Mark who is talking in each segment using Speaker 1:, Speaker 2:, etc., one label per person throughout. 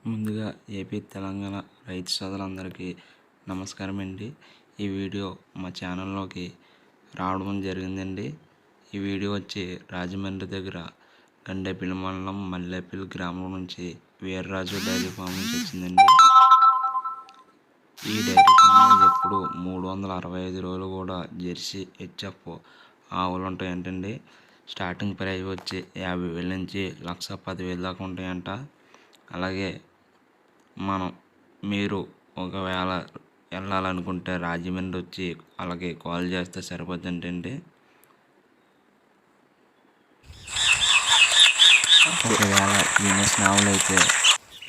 Speaker 1: ముందుగా ఏపీ తెలంగాణ రైతు సోదరులందరికీ నమస్కారం అండి. ఈ వీడియో మా ఛానల్లోకి రావడం జరిగిందండి. ఈ వీడియో వచ్చి రాజమండ్రి దగ్గర గండేపల్లి మండలం మల్లేపల్లి గ్రామం నుంచి వీర్రాజు డైరీ ఫామ్ నుంచి వచ్చిందండి. ఈ డైరీ ఫామ్లో ఎప్పుడు 365 రోజులు కూడా జెర్సీ హెచ్ఎఫ్ ఆవులు ఉంటాయంటండి. స్టార్టింగ్ ప్రైస్ వచ్చి 50,000 నుంచి 1,10,000 దాకా ఉంటాయంట. అలాగే మీరు ఒకవేళ వెళ్ళాలనుకుంటే రాజమండ్రి వచ్చి అలాగే కాల్ చేస్తే సరిపోతుందండి. ఒకవేళ యూనిస్ ఆవులు అయితే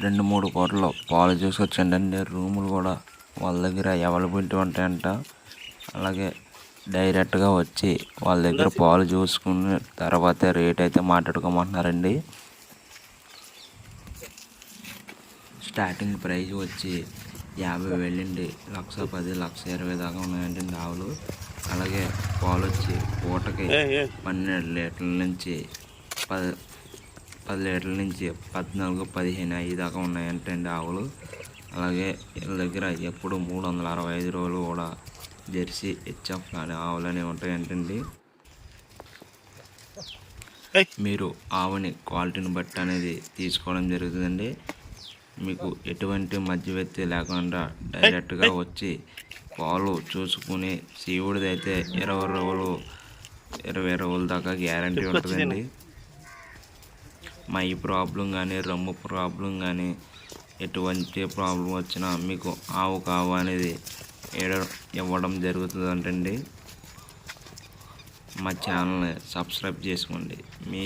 Speaker 1: 2-3 కోట్ల పాలు చూసుకొచ్చండి. రూములు కూడా వాళ్ళ దగ్గర అవైలబిలిటీ ఉంటాయంట. అలాగే డైరెక్ట్గా వచ్చి వాళ్ళ దగ్గర పాలు చూసుకున్న తర్వాత రేట్ అయితే మాట్లాడుకోమంటున్నారండి. స్టార్టింగ్ ప్రైస్ వచ్చి 50,000 నుండి 1,10,000, 1,20,000 దాకా ఉన్నాయండి ఆవులు. అలాగే పాలు వచ్చి పూటకి 12 లీటర్ల నుంచి 10 లీటర్ల నుంచి 14, 15 అయ్యి దాకా ఉన్నాయంటండి ఆవులు. అలాగే వీళ్ళ దగ్గర ఎప్పుడు 365 రోజులు కూడా జెర్సీ హెచ్ఎఫ్ అనే ఆవులు అనేవి ఉంటాయంటండి. మీరు ఆవుని క్వాలిటీని బట్టి అనేది తీసుకోవడం జరుగుతుందండి. మీకు ఎటువంటి మధ్యవర్తి లేకుండా డైరెక్ట్గా వచ్చి పాలు చూసుకుని శివుడిది అయితే 20 రోజుల దాకా గ్యారంటీ ఉంటుందండి. మై ప్రాబ్లం కానీ రొమ్ము ప్రాబ్లం కానీ ఎటువంటి ప్రాబ్లం వచ్చినా మీకు ఆవు అనేది ఇవ్వడం జరుగుతుందంటండి. మా ఛానల్ని సబ్స్క్రైబ్ చేసుకోండి. మీ